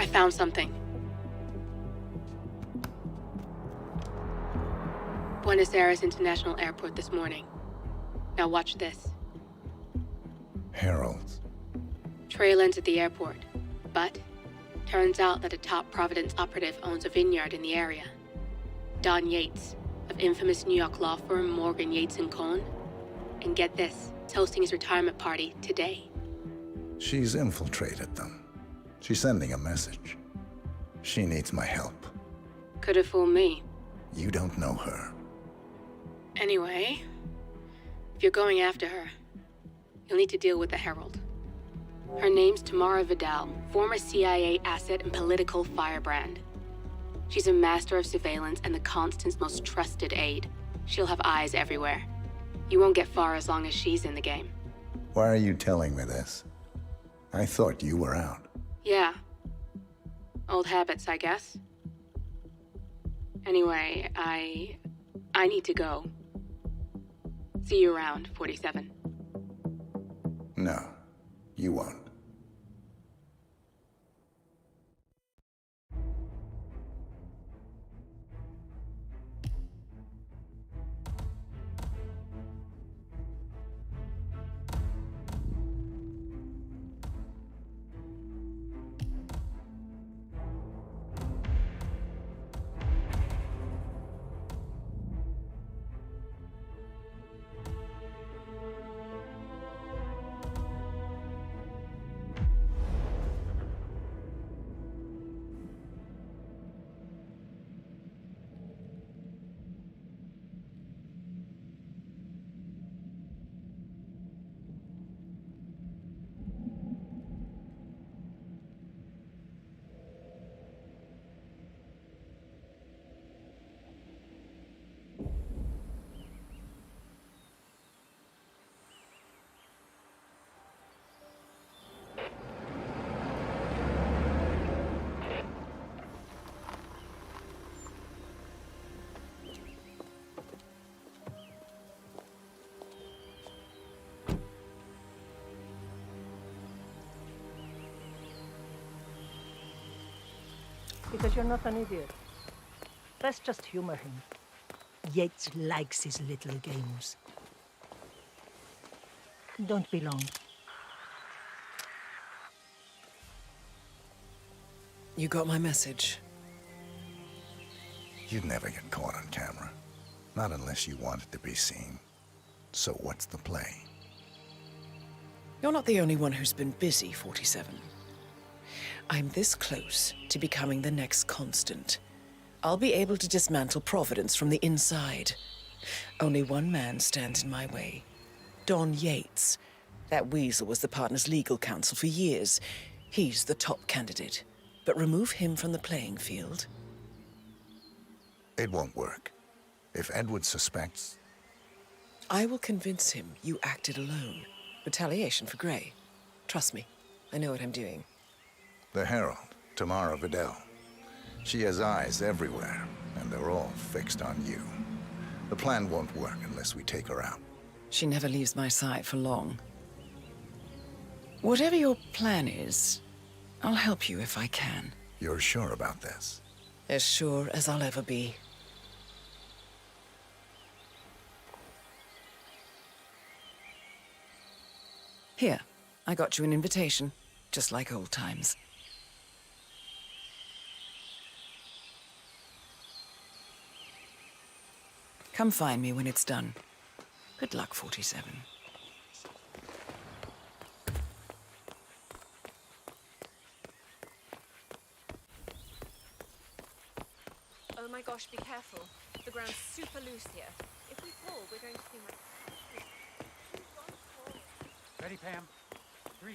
I found something. Buenos Aires International Airport this morning. Now watch this. Heralds. Trail ends at the airport, but turns out that a top Providence operative owns a vineyard in the area. Don Yates, of infamous New York law firm Morgan, Yates & Cohn. And get this, is hosting his retirement party today. She's infiltrated them. She's sending a message. She needs my help. Could have fooled me. You don't know her. Anyway, if you're going after her, you'll need to deal with the Herald. Her name's Tamara Vidal, former CIA asset and political firebrand. She's a master of surveillance and the Constant's most trusted aide. She'll have eyes everywhere. You won't get far as long as she's in the game. Why are you telling me this? I thought you were out. Yeah. Old habits, I guess. Anyway, I need to go. See you around, 47. No, you won't. Because you're not an idiot. Let's just humor him. Yates likes his little games. Don't be long. You got my message. You'd never get caught on camera. Not unless you wanted to be seen. So what's the play? You're not the only one who's been busy, 47. I'm this close to becoming the next Constant. I'll be able to dismantle Providence from the inside. Only one man stands in my way. Don Yates. That weasel was the partner's legal counsel for years. He's the top candidate. But remove him from the playing field. It won't work. If Edward suspects... I will convince him you acted alone. Retaliation for Grey. Trust me, I know what I'm doing. The Herald, Tamara Vidal. She has eyes everywhere, and they're all fixed on you. The plan won't work unless we take her out. She never leaves my side for long. Whatever your plan is, I'll help you if I can. You're sure about this? As sure as I'll ever be. Here, I got you an invitation, just like old times. Come find me when it's done. Good luck, 47. Oh my gosh, be careful. The ground's super loose here. If we fall, we're going to be... Ready, Pam? 3,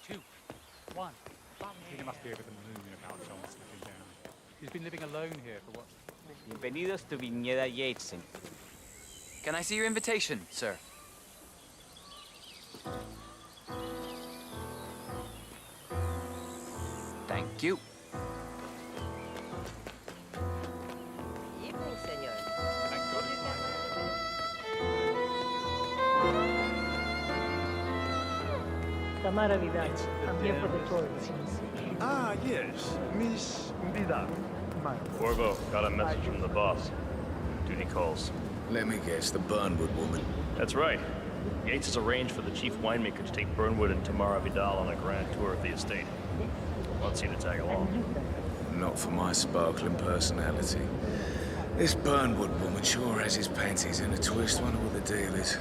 2, 1. I think it must be over the moon about John slipping down. He's been living alone here for what? Bienvenidos to Viñeda Yates. Can I see your invitation, sir? Thank you. Thank God it's like Tamara Vidal. I'm here for the tourists. Ah, yes. Miss Vidal. Corvo, got a message from the boss. Duty calls. Let me guess, the Burnwood woman. That's right. Yates has arranged for the chief winemaker to take Burnwood and Tamara Vidal on a grand tour of the estate. Wants you to tag along. Not for my sparkling personality. This Burnwood woman sure has his panties in a twist. Wonder what the deal is.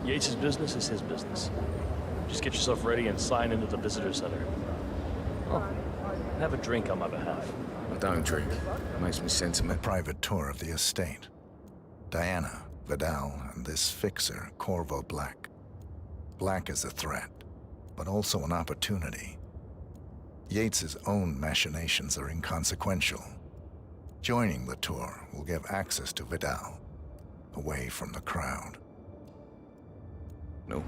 Yates' business is his business. Just get yourself ready and sign into the visitor center. Oh, and have a drink on my behalf. I don't drink. Makes me A sentiment. private tour of the estate. Diana, Vidal, and this fixer, Corvo Black. Black is a threat, but also an opportunity. Yates's own machinations are inconsequential. Joining the tour will give access to Vidal, away from the crowd. No.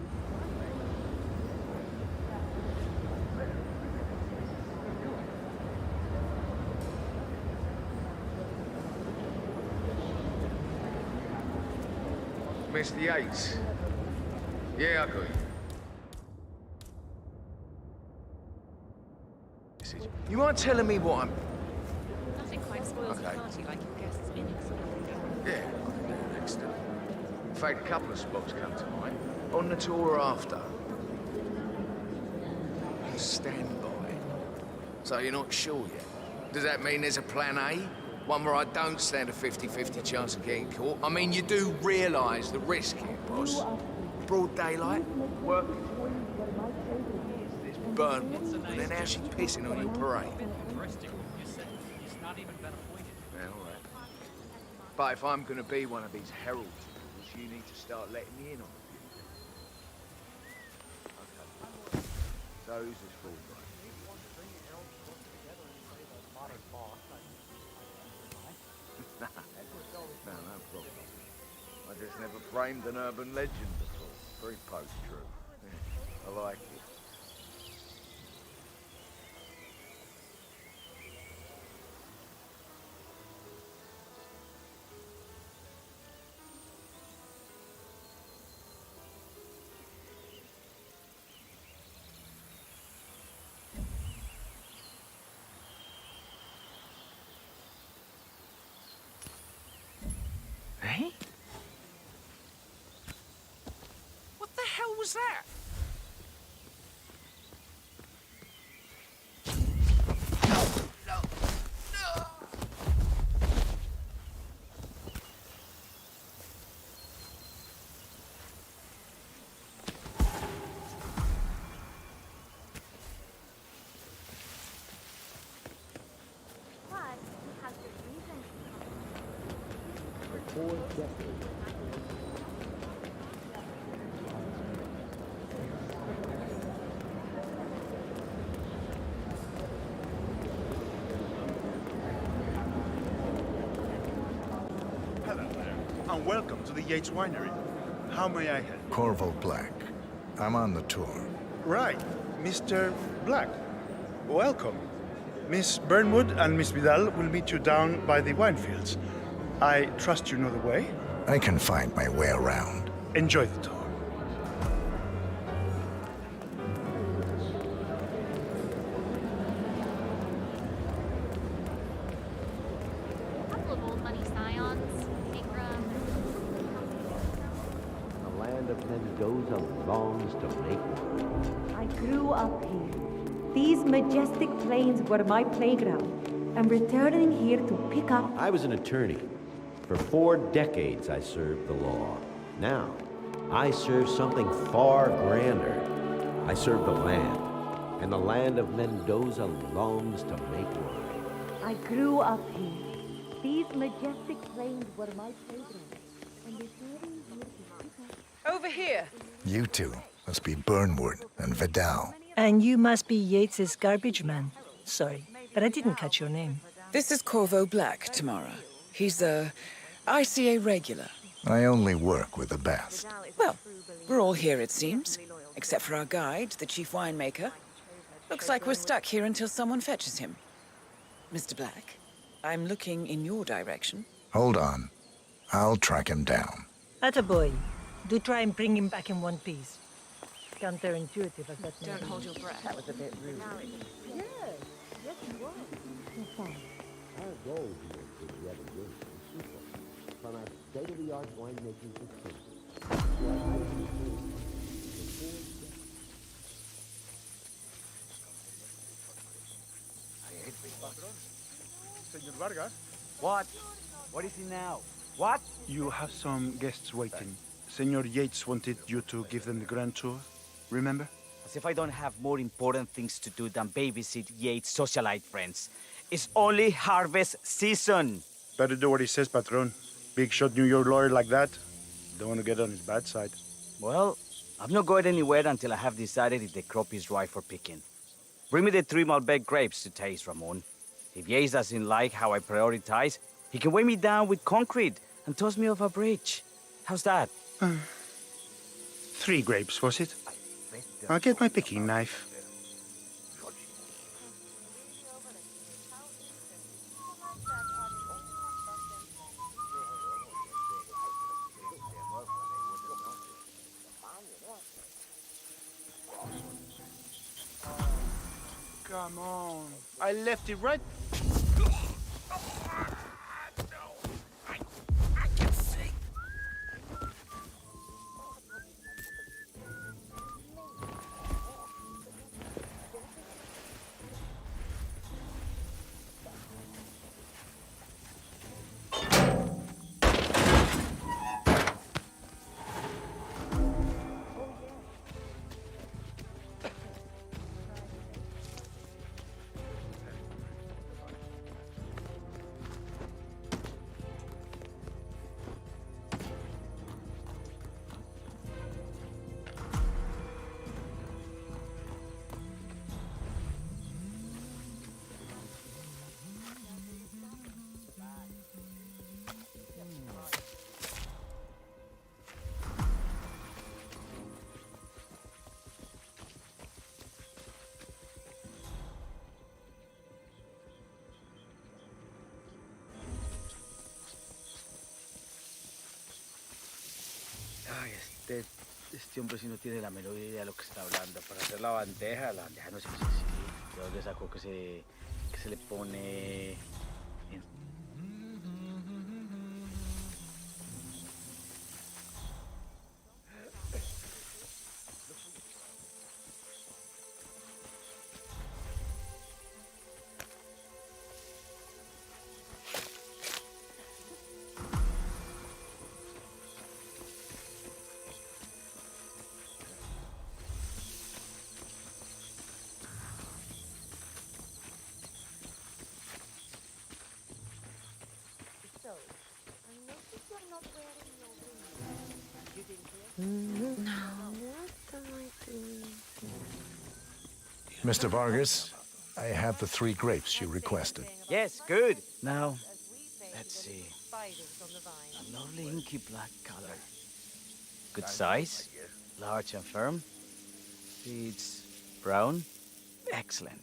Mr. Yates. Yeah, I got you. You mind telling me what I'm... Nothing quite spoils the Okay. party like your guest's minutes. Yeah, I can do that next time. In fact, a couple of spots come to mind. On the tour or after. Stand by. So you're not sure yet? Does that mean there's a plan A? One where I don't stand a 50-50 chance of getting caught? I mean, you do realise the risk here, boss. Broad daylight, work. This Burnwood, and then how she pissing on your parade. Yeah, all right. But if I'm gonna be one of these herald tours, you need to start letting me in on it. Okay. So who's this fool guy? No problem. I just never framed an urban legend before. Very post-true. Yeah, I like it. Hey? What the hell was that? Hello there, and welcome to the Yates Winery. How may I help? Corvo Black. I'm on the tour. Right, Mr. Black. Welcome. Miss Burnwood and Miss Vidal will meet you down by the wine fields. I trust you know the way. I can find my way around. Enjoy the tour. Couple of old money scions, The land of Mendoza longs to make one. I grew up here. These majestic plains were my playground. I'm returning here to pick up... I was an attorney. For 4 decades, I served the law. Now, I serve something far grander. I serve the land. And the land of Mendoza longs to make one. I grew up here. These majestic plains were my playground. I'm returning here to pick up... Over here. You two must be Burnwood and Vidal. And you must be Yates's garbage man. Sorry, but I didn't catch your name. This is Corvo Black, Tamara. He's a ICA regular. I only work with the best. Well, we're all here, it seems. Except for our guide, the chief winemaker. Looks like we're stuck here until someone fetches him. Mr. Black, I'm looking in your direction. Hold on. I'll track him down. Attaboy. Do try and bring him back in one piece. counterintuitive as that may Don't be. hold your breath. That was a bit rude. Yes, yes, you are. Our goal here is the other game is simple. From our state-of-the-art winemaking facility to our highly Senor Vargas? What? What is it now? What? You have some guests waiting. Senor Yates wanted you to give them the grand tour. Remember? As if I don't have more important things to do than babysit Yates' socialite friends. It's only harvest season. Better do what he says, Patron. Big shot New York lawyer like that. Don't want to get on his bad side. Well, I'm not going anywhere until I have decided if the crop is right for picking. Bring me the 3 Malbec grapes to taste, Ramon. If Yates doesn't like how I prioritize, he can weigh me down with concrete and toss me off a bridge. How's that? 3 grapes, was it? I'll get my picking knife. Come on. I left it right. Ay, este hombre sí no tiene la menor idea de lo que está hablando. Para hacer la bandeja no es sencilla. ¿De dónde sacó que se le pone...? Mr. Vargas, I have the 3 grapes you requested. Yes, good. Now, let's see. A lovely inky black color. Good size, large and firm. Seeds brown. Excellent.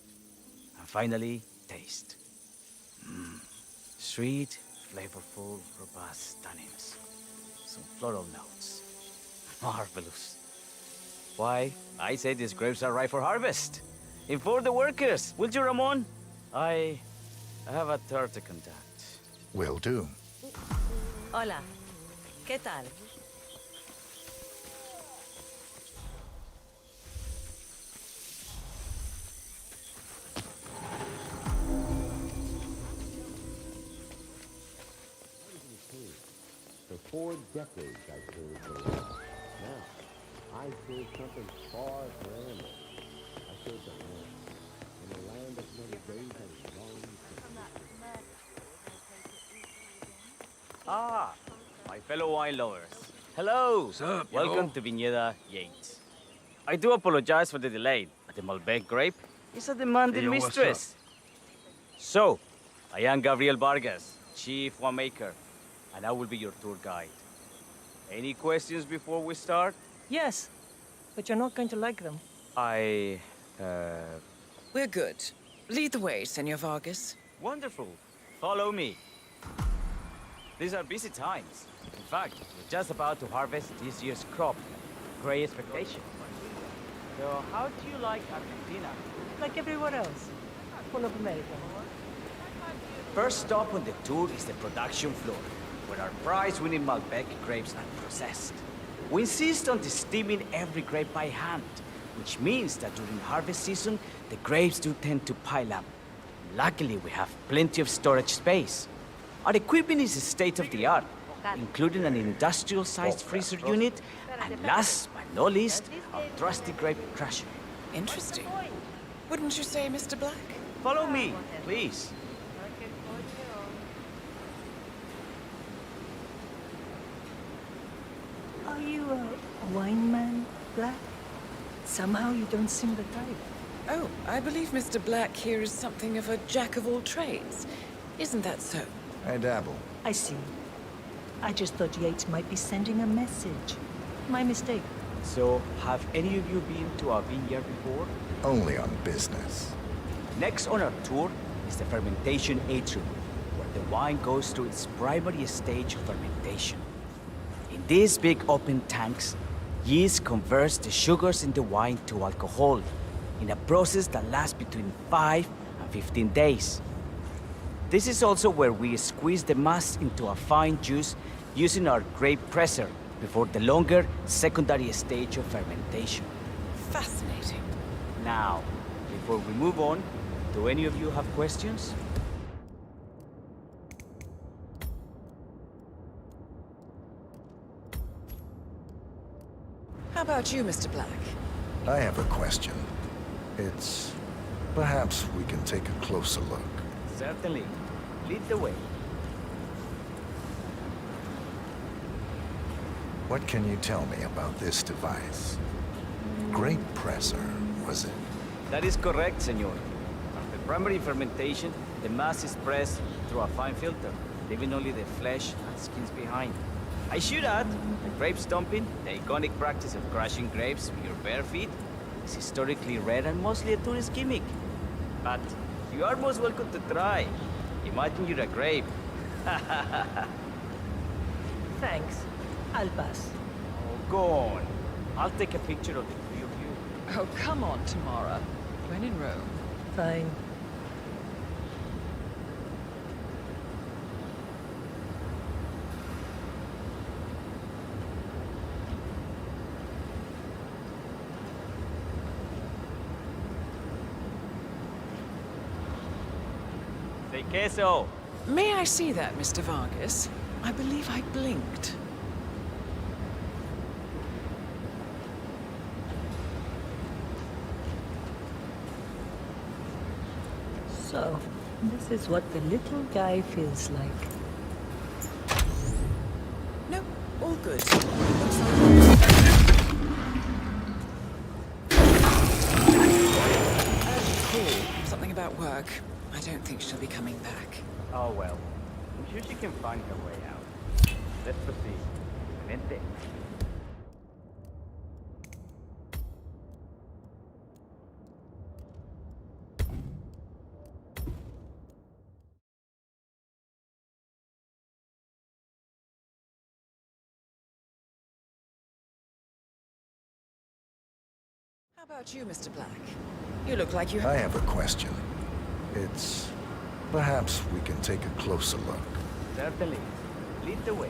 And finally, taste. Sweet, flavorful, robust tannins. Some floral notes. Marvelous. Why, I say these grapes are ripe for harvest. Inform the workers, will you, Ramon? I have a third to conduct. Will do. Hola. ¿Qué tal? For 4 decades I served the law. Now, I serve something far grander. I serve the land. And the land of Mendoza has long since. Ah, my fellow wine lovers. Hello. Sup, yo? Welcome to Viñeda Yates. I do apologize for the delay, but the Malbec grape is a demanding Hey, yo, what's mistress. So, I am Gabriel Vargas, chief winemaker, and I will be your tour guide. Any questions before we start? Yes, but you're not going to like them. We're good. Lead the way, Senor Vargas. Wonderful. Follow me. These are busy times. In fact, we're just about to harvest this year's crop. Great expectation. So, how do you like Argentina? Like everywhere else. Full of Americans. First stop on the tour is the production floor, where our prize-winning Malbec grapes are processed. We insist on steaming every grape by hand, which means that during harvest season, the grapes do tend to pile up. Luckily, we have plenty of storage space. Our equipment is state-of-the-art, including an industrial-sized freezer unit, and last but not least, our trusty grape crusher. Interesting. Wouldn't you say, Mr. Black? Follow me, please. Are you a wine man, Black? Somehow you don't seem the type. Oh, I believe Mr. Black here is something of a jack of all trades. Isn't that so? I dabble. I see. I just thought Yates might be sending a message. My mistake. So, have any of you been to our vineyard before? Only on business. Next on our tour is the fermentation atrium, where the wine goes through its primary stage of fermentation. In these big open tanks, yeast converts the sugars in the wine to alcohol, in a process that lasts between 5 and 15 days. This is also where we squeeze the mass into a fine juice using our grape presser before the longer secondary stage of fermentation. Fascinating. Now, before we move on, do any of you have questions? How about you, Mr. Black? I have a question. It's... perhaps we can take a closer look. Certainly. Lead the way. What can you tell me about this device? Grape presser, was it? That is correct, senor. After primary fermentation, the mass is pressed through a fine filter, leaving only the flesh and skins behind. I should add, the grape stomping, the iconic practice of crushing grapes with your bare feet, is historically rare and mostly a tourist gimmick. But you are most welcome to try. Imagine you're a grape. Thanks. I'll pass. Oh, go on. I'll take a picture of the three of you. Oh, come on, Tamara. When in Rome. Fine. Say queso. May I see that, Mr. Vargas? I believe I blinked. So, this is what the little guy feels like. No, all good. Cool. Something about work. I don't think she'll be coming back. Oh well. I'm sure she can find her way out. Let's proceed. Vente. How about you, Mr. Black? You look like you I have a question. It's... perhaps we can take a closer look. Certainly. Lead the way.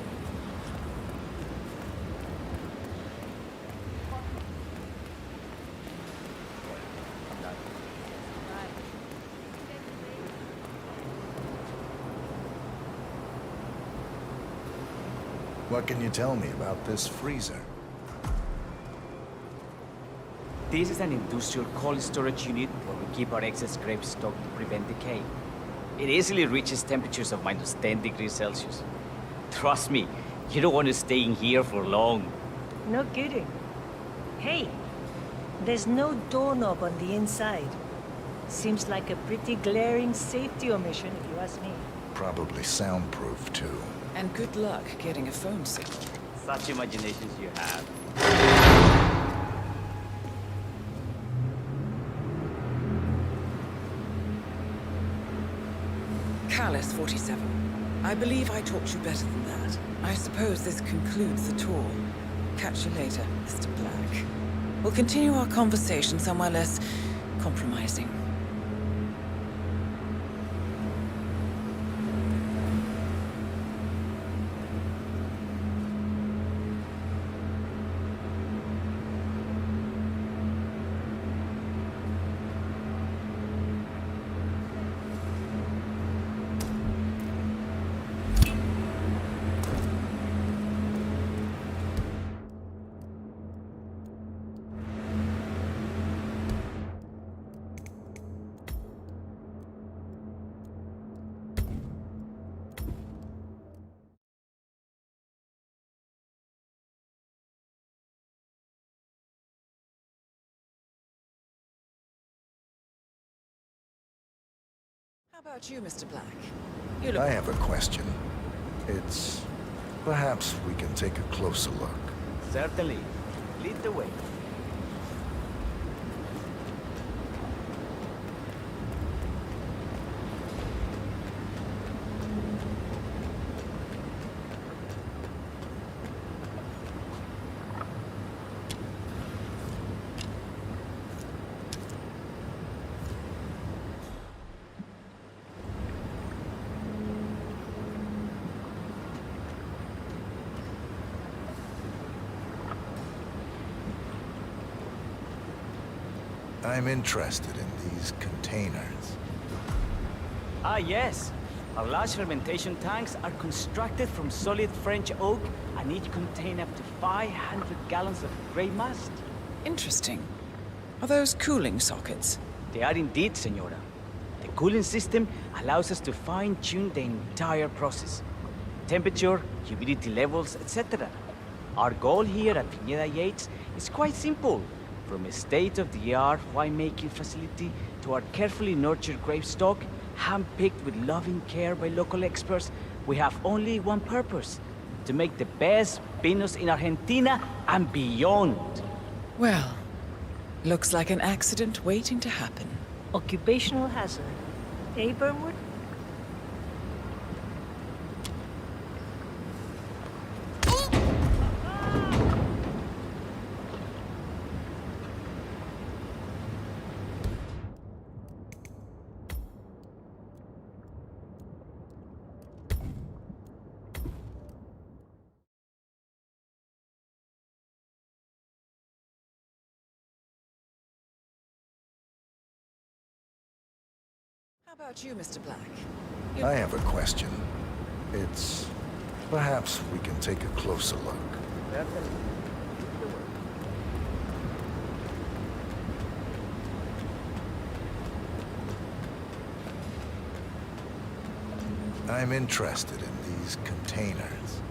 What can you tell me about this freezer? This is an industrial cold storage unit where we keep our excess grape stock to prevent decay. It easily reaches temperatures of minus 10 degrees Celsius. Trust me, you don't want to stay in here for long. No kidding. Hey, there's no doorknob on the inside. Seems like a pretty glaring safety omission, if you ask me. Probably soundproof, too. And good luck getting a phone signal. Such imaginations you have. Callus 47. I believe I taught you better than that. I suppose this concludes the tour. Catch you later, Mr. Black. We'll continue our conversation somewhere less compromising. How about you, Mr. Black? You look... I have a question. It's... perhaps we can take a closer look. Certainly. Lead the way. I'm interested in these containers. Ah, yes. Our large fermentation tanks are constructed from solid French oak and each contain up to 500 gallons of grey must. Interesting. Are those cooling sockets? They are indeed, Senora. The cooling system allows us to fine-tune the entire process. Temperature, humidity levels, etc. Our goal here at Viñeda Yates is quite simple. From a state-of-the-art winemaking facility to our carefully nurtured grape stock, hand-picked with loving care by local experts, we have only one purpose: to make the best vinos in Argentina and beyond. Well, looks like an accident waiting to happen. Occupational hazard. Eh, Burnwood? How about you, Mr. Black? I have a question. It's... perhaps we can take a closer look. I'm interested in these containers.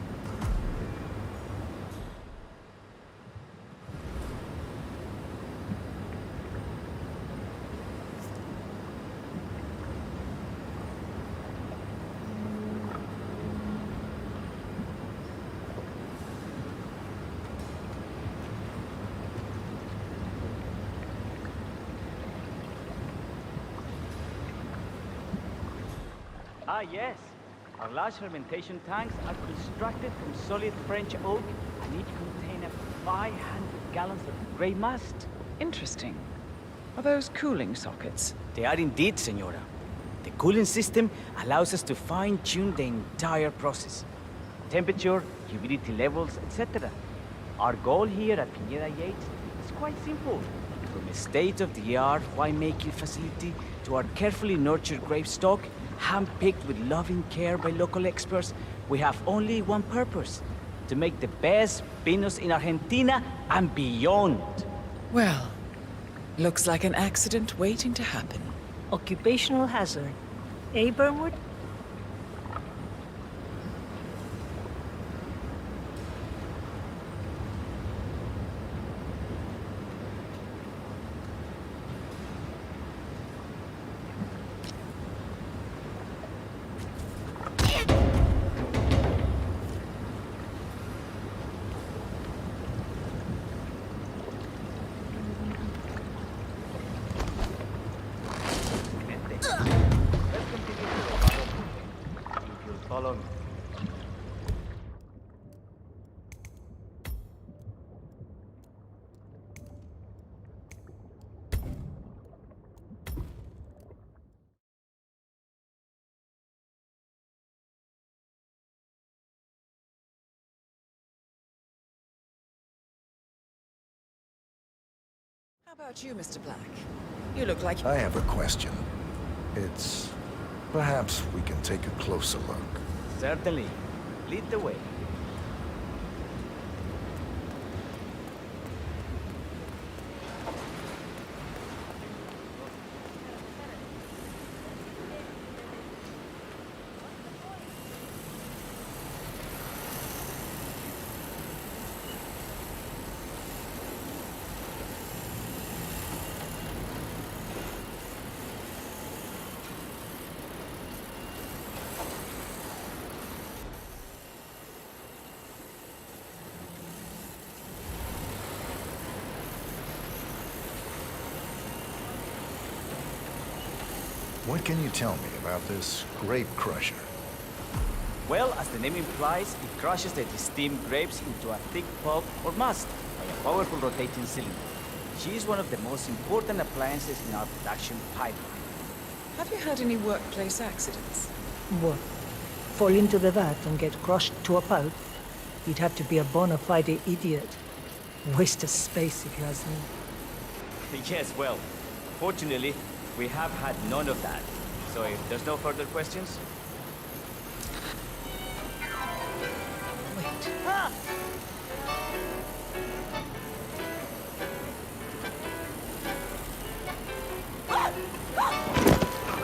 Ah, yes. Our large fermentation tanks are constructed from solid French oak and each contain up to 500 gallons of grey must. Interesting. Are those cooling sockets? They are indeed, Senora. The cooling system allows us to fine-tune the entire process. Temperature, humidity levels, etc. Our goal here at Viñeda Yates is quite simple. From a state-of-the-art winemaking facility to our carefully nurtured grape stock, hand-picked with loving care by local experts, we have only one purpose: to make the best vinos in Argentina and beyond. Well, looks like an accident waiting to happen. Occupational hazard. Eh, Burnwood? How about you, Mr. Black? You look like... I have a question. It's... perhaps we can take a closer look. Certainly. Lead the way. What can you tell me about this grape crusher? Well, as the name implies, it crushes the steamed grapes into a thick pulp or must by a powerful rotating cylinder. She is one of the most important appliances in our production pipeline. Have you had any workplace accidents? What? Fall into the vat and get crushed to a pulp? You'd have to be a bona fide idiot. Waste of space, if you ask me. Yes, well, fortunately, we have had none of that. So if there's no further questions... Wait. Ah!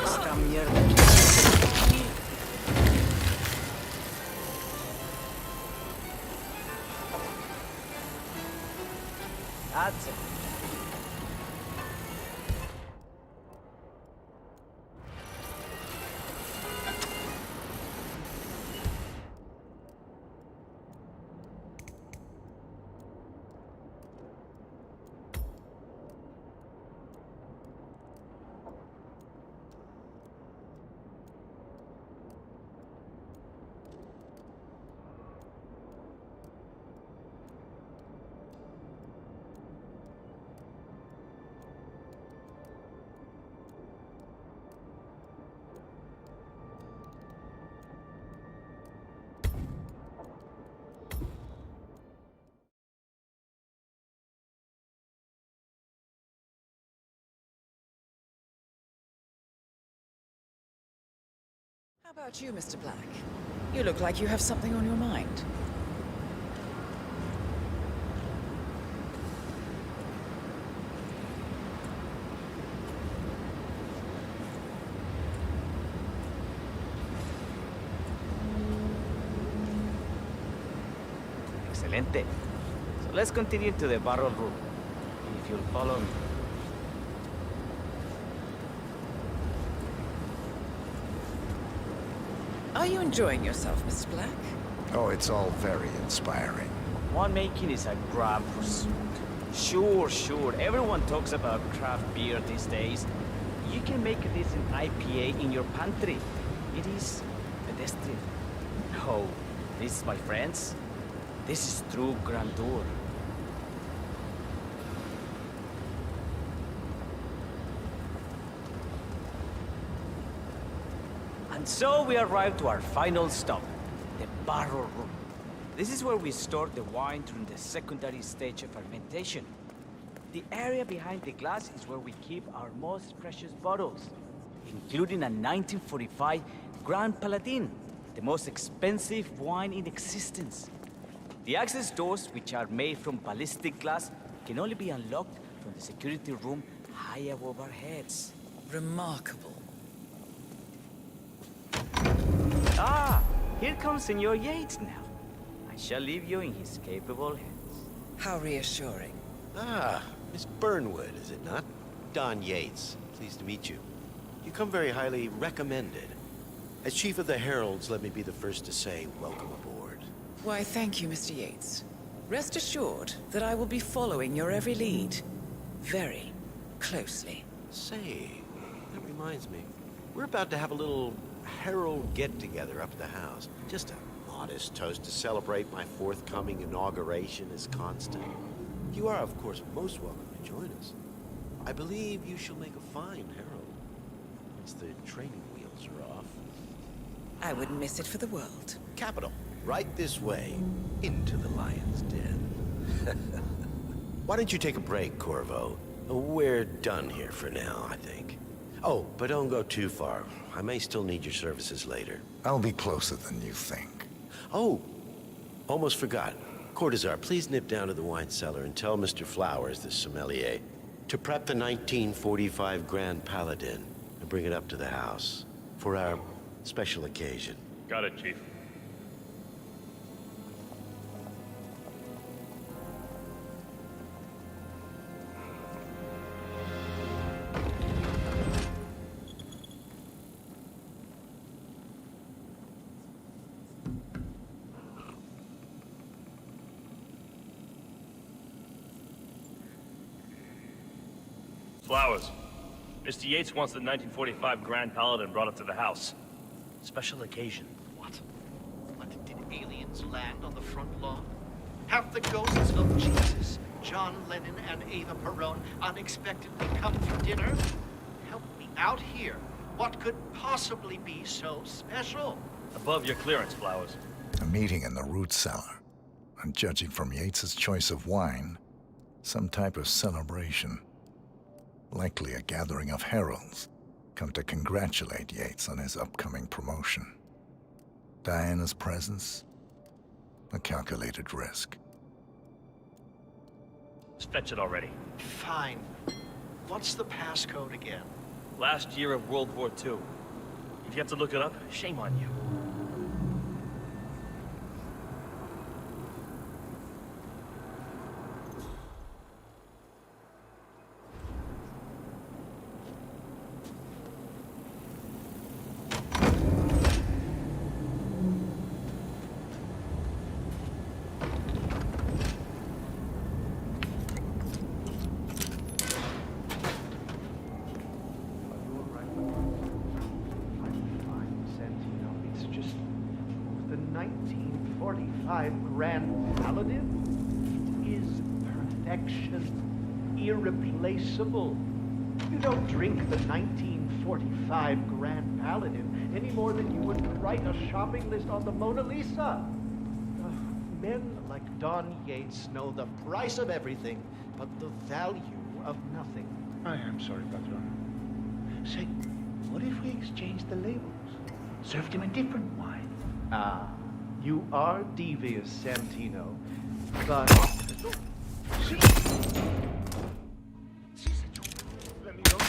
Esta mierda. That's it. How about you, Mr. Black? You look like you have something on your mind. Excelente. So let's continue to the barrel room. If you'll follow me. Are you enjoying yourself, Mr. Black? Oh, it's all very inspiring. Winemaking is a grand pursuit. Sure. Everyone talks about craft beer these days. You can make a decent IPA in your pantry. It is pedestrian. No, this, my friends, this is true grandeur. And so we arrive to our final stop, the barrel room. This is where we store the wine during the secondary stage of fermentation. The area behind the glass is where we keep our most precious bottles, including a 1945 Grand Paladin, the most expensive wine in existence. The access doors, which are made from ballistic glass, can only be unlocked from the security room high above our heads. Remarkable. Ah, here comes Senor Yates now. I shall leave you in his capable hands. How reassuring. Ah, Miss Burnwood, is it not? Don Yates. Pleased to meet you. You come very highly recommended. As Chief of the Heralds, let me be the first to say welcome aboard. Why, thank you, Mr. Yates. Rest assured that I will be following your every lead. Very closely. Say, that reminds me. We're about to have a little Herald get-together up at the house. Just a modest toast to celebrate my forthcoming inauguration as Constant. You are, of course, most welcome to join us. I believe you shall make a fine Herald, once the training wheels are off. I wouldn't miss it for the world. Capital. Right this way, into the lion's den. Why don't you take a break, Corvo? We're done here for now, I think. Oh, but don't go too far. I may still need your services later. I'll be closer than you think. Oh, almost forgot. Cortazar, please nip down to the wine cellar and tell Mr. Flowers, the sommelier, to prep the 1945 Grand Paladin and bring it up to the house for our special occasion. Got it, Chief. Flowers. Mr. Yates wants the 1945 Grand Paladin brought up to the house. Special occasion. What? Did aliens land on the front lawn? Have the ghosts of Jesus, John Lennon, and Eva Perón unexpectedly come for dinner? Help me out here. What could possibly be so special? Above your clearance, Flowers. A meeting in the root cellar. And judging from Yates's choice of wine, some type of celebration. Likely a gathering of heralds, come to congratulate Yates on his upcoming promotion. Diana's presence, a calculated risk. Let's fetch it already. Fine. What's the passcode again? Last year of World War II. If you have to look it up, shame on you. Grand Paladin? It is perfection. Irreplaceable. You don't drink the 1945 Grand Paladin any more than you would write a shopping list on the Mona Lisa. Men like Don Yates know the price of everything, but the value of nothing. I am sorry, Patron. Say, what if we exchanged the labels? Served him a different wine? Ah, you are devious, Santino, but... Let me go.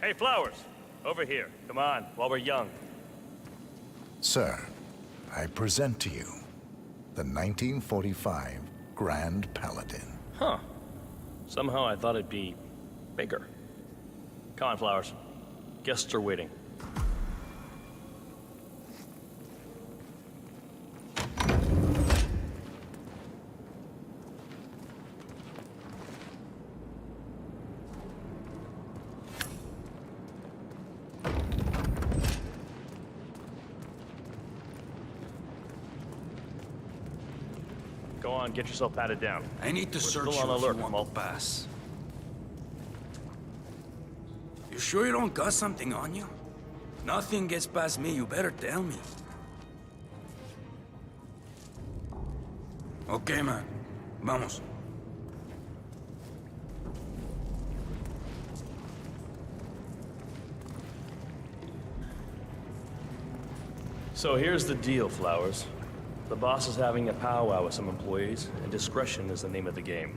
Hey, Flowers! Over here. Come on, while we're young. Sir, I present to you the 1945 Grand Paladin. Huh. Somehow I thought it'd be bigger. Come on, Flowers. Guests are waiting. Go on, get yourself patted down. I need to We're search still on you alert, if you Mo. want to pass. You sure you don't got something on you? Nothing gets past me, you better tell me. Okay, man. Vamos. So here's the deal, Flowers. The boss is having a powwow with some employees, and discretion is the name of the game.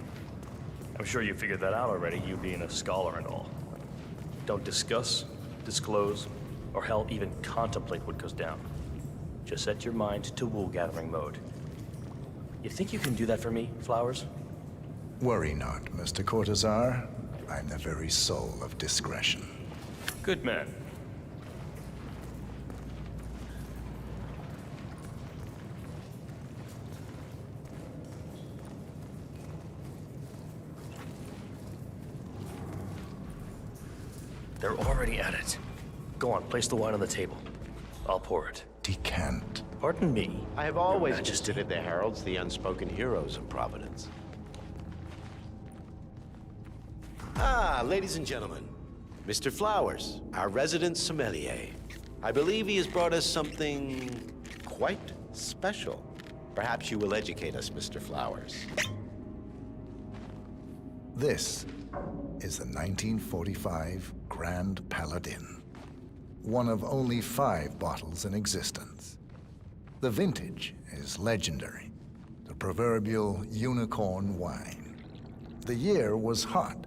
I'm sure you figured that out already, you being a scholar and all. Don't discuss, disclose, or hell, even contemplate what goes down. Just set your mind to wool-gathering mode. You think you can do that for me, Flowers? Worry not, Mr. Cortazar. I'm the very soul of discretion. Good man. They're already at it. Go on, place the wine on the table. I'll pour it. Decant. Pardon me. I have always considered the heralds the unspoken heroes of Providence. Ah, ladies and gentlemen, Mr. Flowers, our resident sommelier. I believe he has brought us something quite special. Perhaps you will educate us, Mr. Flowers. This is the 1945 Grand Paladin, one of only 5 bottles in existence. The vintage is legendary, the proverbial unicorn wine. The year was hot,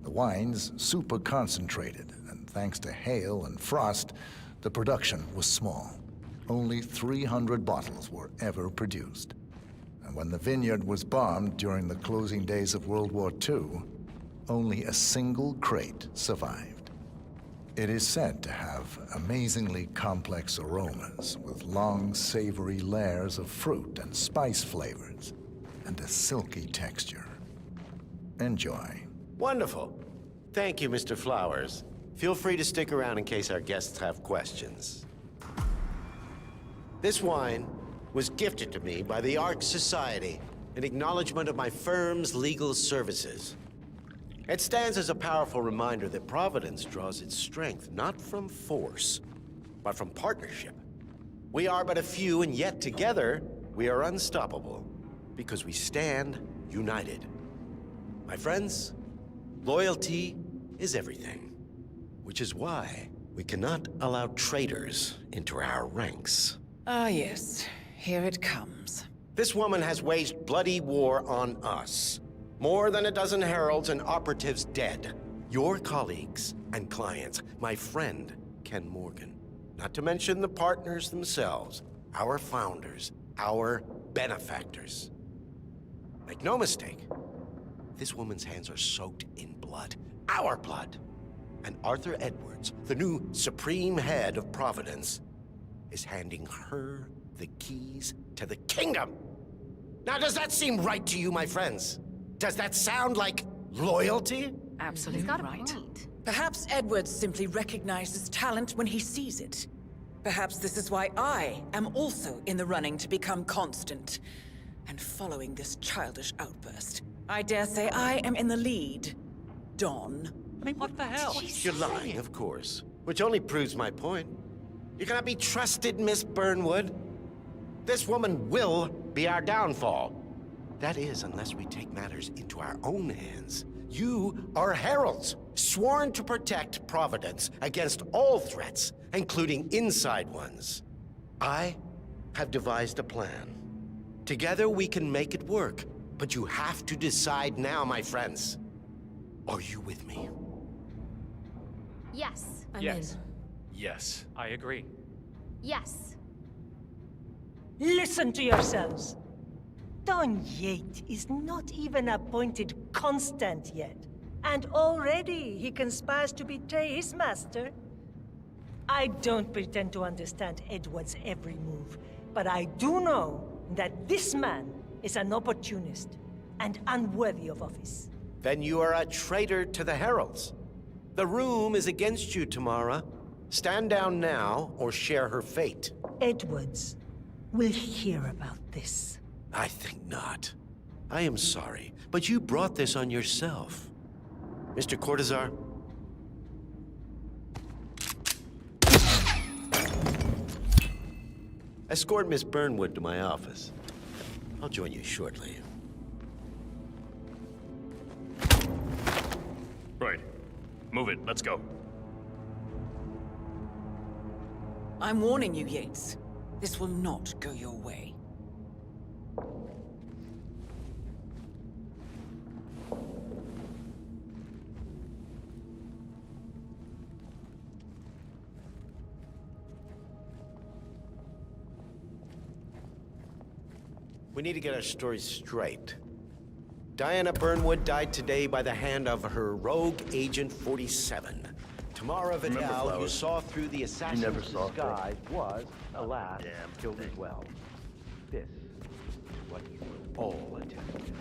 the wine's super concentrated, and thanks to hail and frost, the production was small. Only 300 bottles were ever produced. And when the vineyard was bombed during the closing days of World War II, only a single crate survived. It is said to have amazingly complex aromas with long, savory layers of fruit and spice flavors, and a silky texture. Enjoy. Wonderful. Thank you, Mr. Flowers. Feel free to stick around in case our guests have questions. This wine was gifted to me by the Ark Society in acknowledgement of my firm's legal services. It stands as a powerful reminder that Providence draws its strength not from force, but from partnership. We are but a few, and yet together we are unstoppable because we stand united. My friends, loyalty is everything, which is why we cannot allow traitors into our ranks. Ah, yes. Here it comes. This woman has waged bloody war on us. More than a dozen heralds and operatives dead. Your colleagues and clients, my friend, Ken Morgan. Not to mention the partners themselves, our founders, our benefactors. Make no mistake, this woman's hands are soaked in blood. Our blood. And Arthur Edwards, the new supreme head of Providence, is handing her the keys to the kingdom. Now, does that seem right to you, my friends? Does that sound like loyalty? Absolutely got a right. point. Perhaps Edwards simply recognizes talent when he sees it. Perhaps this is why I am also in the running to become constant. And following this childish outburst, I dare say I am in the lead. Don. I mean, what the hell? You're lying, of course. Which only proves my point. You cannot be trusted, Miss Burnwood. This woman will be our downfall. That is, unless we take matters into our own hands. You are heralds, sworn to protect Providence against all threats, including inside ones. I have devised a plan. Together we can make it work, but you have to decide now, my friends. Are you with me? Yes. I'm Yes. in. Yes, I agree. Yes. Listen to yourselves. Don Yates is not even appointed constant yet. And already he conspires to betray his master. I don't pretend to understand Edward's every move, but I do know that this man is an opportunist and unworthy of office. Then you are a traitor to the heralds. The room is against you, Tamara. Stand down now or share her fate. Edwards will hear about this. I think not. I am sorry, but you brought this on yourself. Mr. Cortazar? Escort Miss Burnwood to my office. I'll join you shortly. Right. Move it. Let's go. I'm warning you, Yates. This will not go your way. We need to get our stories straight. Diana Burnwood died today by the hand of her rogue Agent 47. Tamara Vidal, who saw through the assassin's disguise, was, alas, killed as well. This is what you all attempted.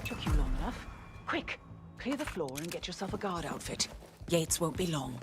Took you long enough. Quick, clear the floor and get yourself a guard outfit. Yates won't be long.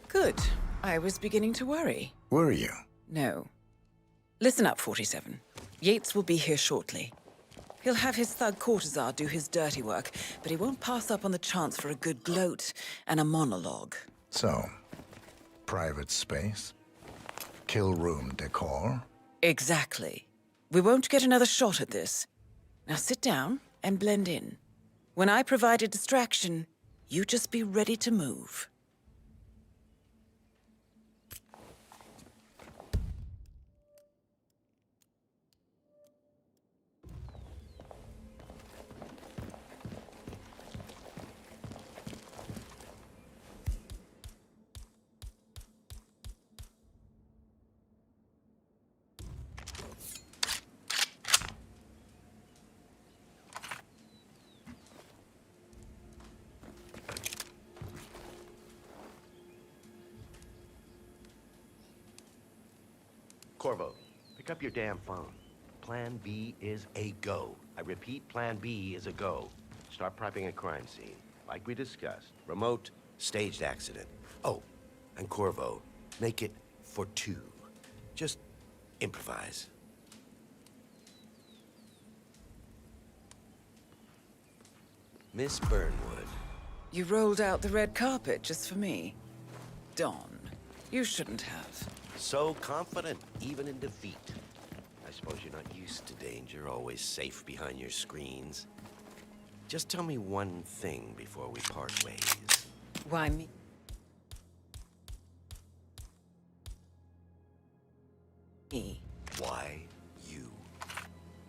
Good. I was beginning to worry. Were you? No. Listen up, 47. Yates will be here shortly. He'll have his thug courtesan do his dirty work, but he won't pass up on the chance for a good gloat and a monologue. So, private space? Kill room decor? Exactly. We won't get another shot at this. Now sit down and blend in. When I provide a distraction, you just be ready to move. Corvo, pick up your damn phone. Plan B is a go. I repeat, Plan B is a go. Start prepping a crime scene. Like we discussed. Remote, staged accident. Oh, and Corvo, make it for two. Just improvise. Miss Burnwood. You rolled out the red carpet just for me. Don, you shouldn't have. So confident, even in defeat. I suppose you're not used to danger, always safe behind your screens. Just tell me one thing before we part ways. Why me? Me? Why you?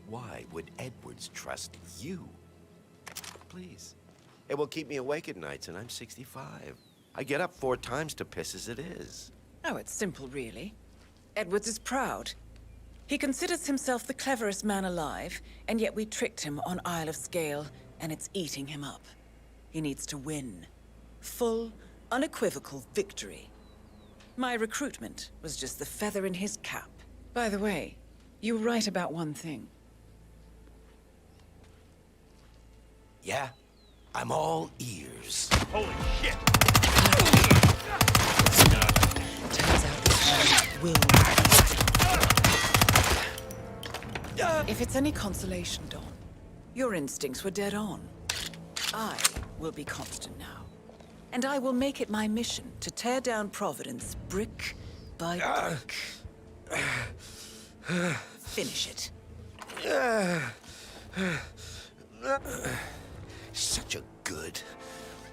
Why would Edwards trust you? Please. It will keep me awake at nights, and I'm 65. I get up 4 times to piss as it is. Oh, it's simple, really. Edwards is proud. He considers himself the cleverest man alive, and yet we tricked him on Isle of Scale, and it's eating him up. He needs to win. Full, unequivocal victory. My recruitment was just the feather in his cap. By the way, you were right about one thing. Yeah? I'm all ears. Holy shit! Turns out this man will. If it's any consolation, Dawn, your instincts were dead on. I will be constant now. And I will make it my mission to tear down Providence brick by brick. Finish it. Such a good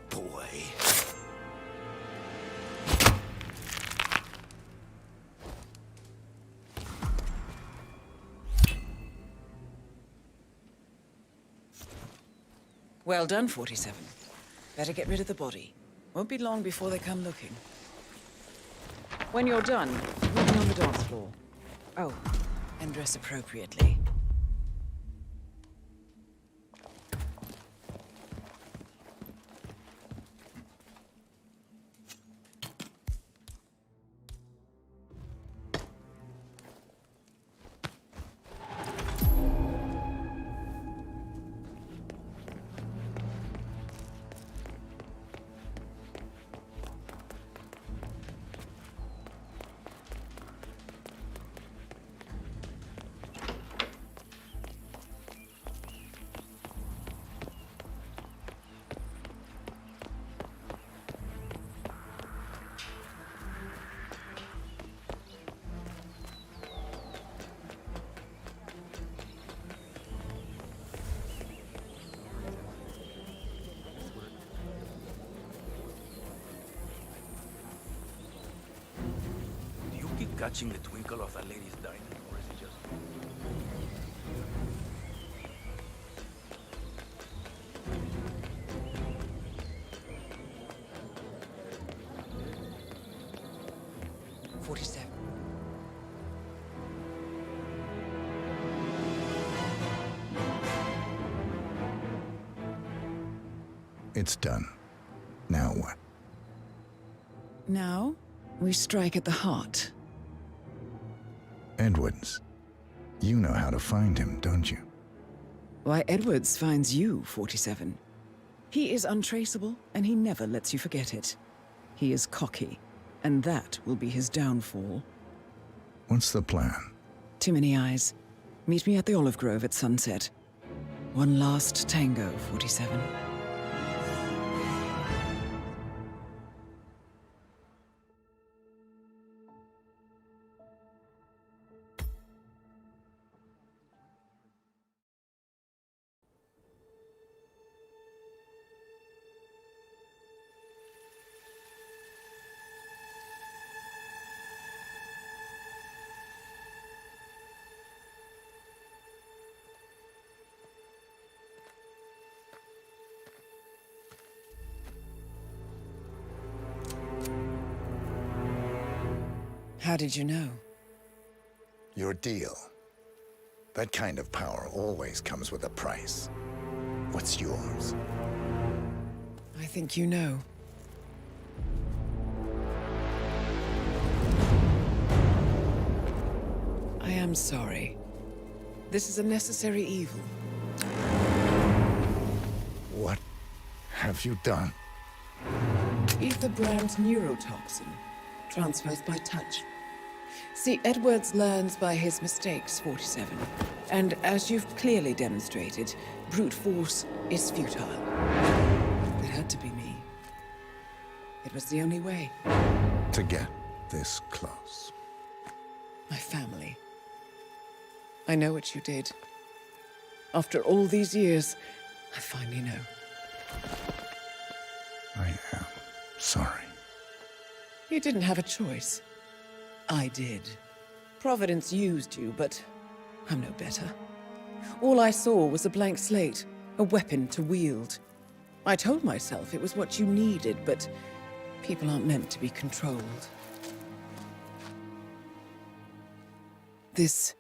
boy. Well done, 47. Better get rid of the body. Won't be long before they come looking. When you're done, meet me on the dance floor. Oh, and dress appropriately. Catching the twinkle of that lady's diamond, or is it just... It's done. Now what? Now, we strike at the heart. Edwards. You know how to find him, don't you? Why, Edwards finds you, 47. He is untraceable, and he never lets you forget it. He is cocky, and that will be his downfall. What's the plan? Too many eyes. Meet me at the Olive Grove at sunset. One last tango, 47. How did you know? Your deal. That kind of power always comes with a price. What's yours? I think you know. I am sorry. This is a necessary evil. What have you done? Ether brand neurotoxin. Transfers by touch. See, Edwards learns by his mistakes, 47. And as you've clearly demonstrated, brute force is futile. It had to be me. It was the only way. To get this close. My family. I know what you did. After all these years, I finally know. I am Sorry. You didn't have a choice. I did. Providence used you, but I'm no better. All I saw was a blank slate, a weapon to wield. I told myself it was what you needed, but people aren't meant to be controlled. This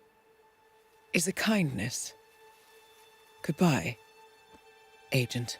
is a kindness. Goodbye, Agent.